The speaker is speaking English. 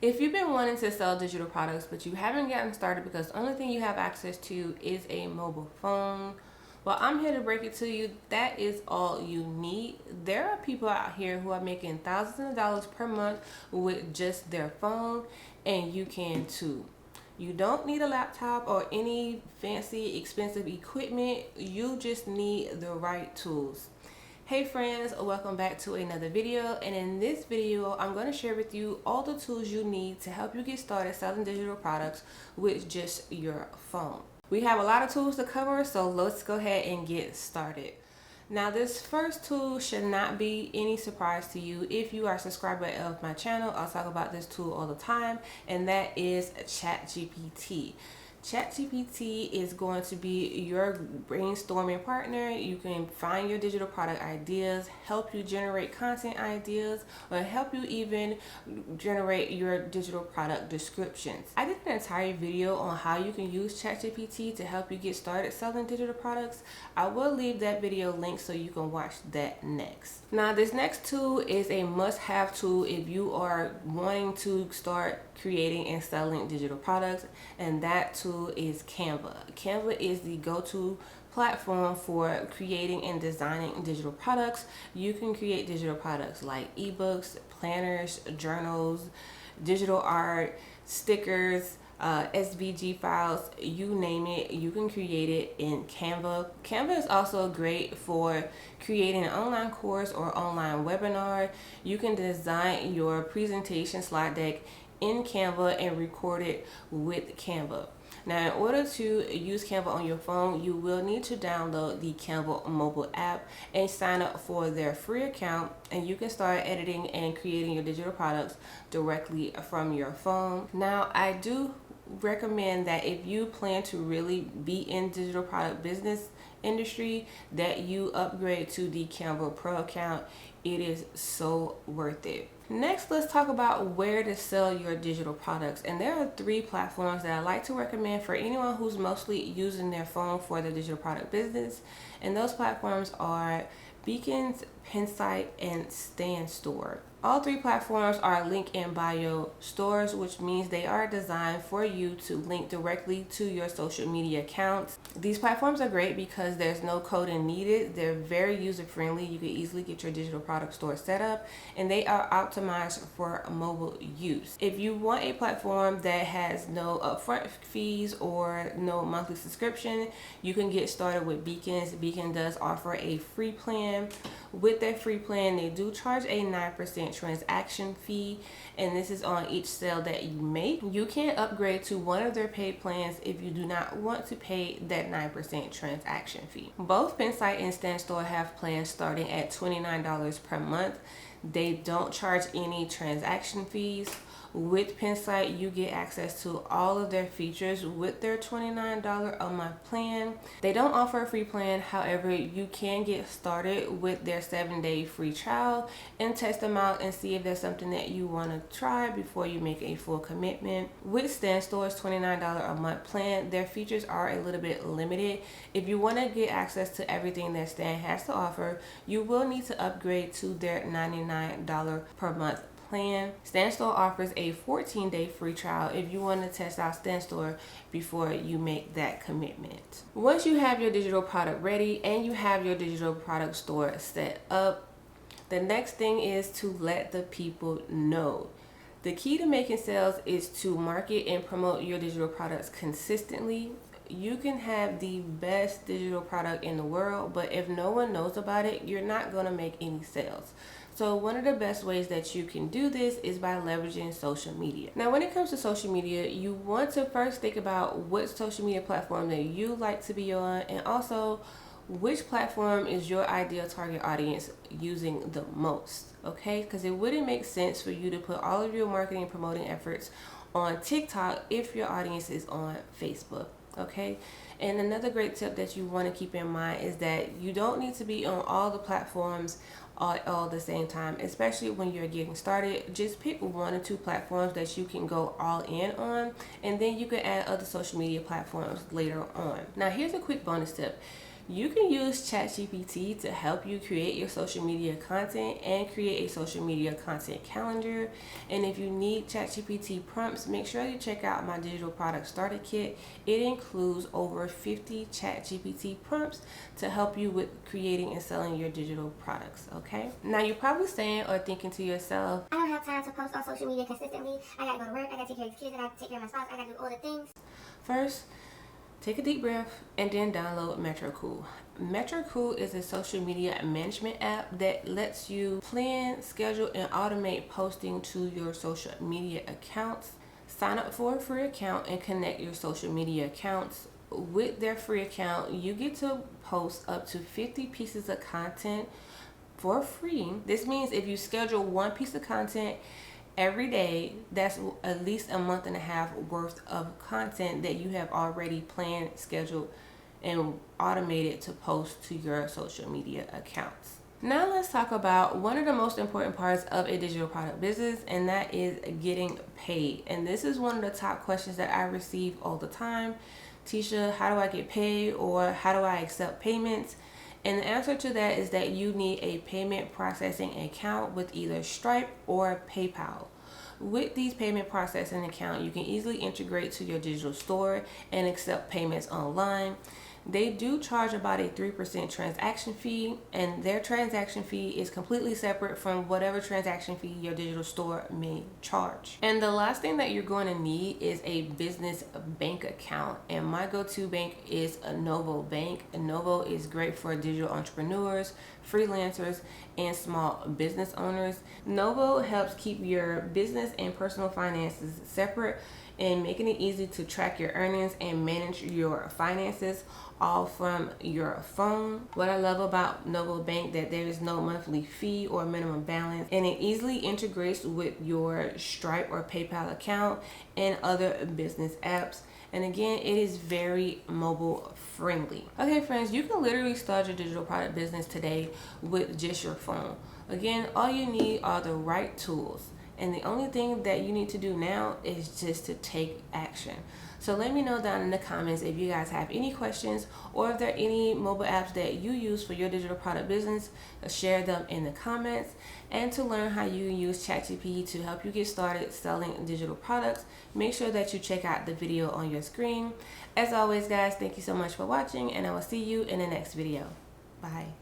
If you've been wanting to sell digital products but you haven't gotten started because the only thing you have access to is a mobile phone, well, I'm here to break it to you. That is all you need. There are people out here who are making thousands of dollars per month with just their phone, and you can too. You don't need a laptop or any fancy expensive equipment. You just need the right tools. Hey friends, welcome back to another video, and in this video I'm going to share with you all the tools you need to help you get started selling digital products with just your phone. We have a lot of tools to cover, so let's go ahead and get started. Now, this first tool should not be any surprise to you. If you are a subscriber of my channel, I'll talk about this tool all the time, and that is ChatGPT. ChatGPT is going to be your brainstorming partner. You can find your digital product ideas, help you generate content ideas, or help you even generate your digital product descriptions. I did an entire video on how you can use ChatGPT to help you get started selling digital products. I will leave that video link so you can watch that next. Now, this next tool is a must-have tool if you are wanting to start creating and selling digital products, and that tool is Canva. Canva is the go-to platform for creating and designing digital products. You can create digital products like ebooks, planners, journals, digital art, stickers, SVG files, you name it, you can create it in Canva. Canva is also great for creating an online course or online webinar. You can design your presentation slide deck in Canva and record it with Canva. Now, in order to use Canva on your phone, you will need to download the Canva mobile app and sign up for their free account, and you can start editing and creating your digital products directly from your phone. Now, I do recommend that if you plan to really be in digital product business industry, that you upgrade to the Canva Pro account. It is so worth it. Next, let's talk about where to sell your digital products. And there are 3 platforms that I like to recommend for anyone who's mostly using their phone for their digital product business. And those platforms are EBOOKS, Pensight, and StanStore. All 3 platforms are link in bio stores, which means they are designed for you to link directly to your social media accounts. These platforms are great because there's no coding needed. They're very user friendly. You can easily get your digital product store set up, and they are optimized for mobile use. If you want a platform that has no upfront fees or no monthly subscription, you can get started with EBOOKS. EBOOKS does offer a free plan. With that free plan, they do charge a 9% transaction fee, and this is on each sale that you make. You can upgrade to one of their paid plans if you do not want to pay that 9% transaction fee. Both Pensight and StanStore have plans starting at $29 per month. They don't charge any transaction fees. With Pensight, you get access to all of their features with their $29 a month plan. They don't offer a free plan. However, you can get started with their 7-day free trial and test them out and see if there's something that you want to try before you make a full commitment. With StanStore's $29 a month plan, their features are a little bit limited. If you want to get access to everything that Stan has to offer, you will need to upgrade to their $99 per month plan. StanStore offers a 14-day free trial if you want to test out StanStore before you make that commitment. Once you have your digital product ready and you have your digital product store set up, the next thing is to let the people know. The key to making sales is to market and promote your digital products consistently. You can have the best digital product in the world, but if no one knows about it, you're not going to make any sales. So one of the best ways that you can do this is by leveraging social media. Now, when it comes to social media, you want to first think about what social media platform that you like to be on, and also which platform is your ideal target audience using the most, okay? Because it wouldn't make sense for you to put all of your marketing and promoting efforts on TikTok if your audience is on Facebook. Okay, and another great tip that you want to keep in mind is that you don't need to be on all the platforms all at the same time, especially when you're getting started. Just pick 1 or 2 platforms that you can go all in on, and then you can add other social media platforms later on. Now, here's a quick bonus tip. You can use ChatGPT to help you create your social media content and create a social media content calendar. And if you need ChatGPT prompts, make sure you check out my digital product starter kit. It includes over 50 ChatGPT prompts to help you with creating and selling your digital products, okay? Now you're probably saying or thinking to yourself, I don't have time to post on social media consistently. I gotta go to work, I gotta take care of these kids, I gotta take care of my spouse, I gotta do all the things. First, take a deep breath and then download MetroCool. MetroCool is a social media management app that lets you plan, schedule, and automate posting to your social media accounts. Sign up for a free account and connect your social media accounts. With their free account, you get to post up to 50 pieces of content for free. This means if you schedule one piece of content every day, that's at least a month and a half worth of content that you have already planned, scheduled, and automated to post to your social media accounts. Now let's talk about one of the most important parts of a digital product business, and that is getting paid. And this is one of the top questions that I receive all the time. Tisha, how do I get paid, or how do I accept payments? And the answer to that is that you need a payment processing account with either Stripe or PayPal. With these payment processing account, you can easily integrate to your digital store and accept payments online. They do charge about a 3% transaction fee, and their transaction fee is completely separate from whatever transaction fee your digital store may charge. And the last thing that you're going to need is a business bank account, and my go-to bank is a Novo Bank. A Novo is great for digital entrepreneurs, freelancers, and small business owners. Novo helps keep your business and personal finances separate and making it easy to track your earnings and manage your finances all from your phone. What I love about Novo Bank, that there is no monthly fee or minimum balance, and it easily integrates with your Stripe or PayPal account and other business apps. And again, it is very mobile friendly. Okay friends, you can literally start your digital product business today with just your phone. Again, all you need are the right tools. And the only thing that you need to do now is just to take action. So let me know down in the comments if you guys have any questions, or if there are any mobile apps that you use for your digital product business. Share them in the comments. And to learn how you use ChatGPT to help you get started selling digital products, make sure that you check out the video on your screen. As always guys, thank you so much for watching, and I will see you in the next video. Bye.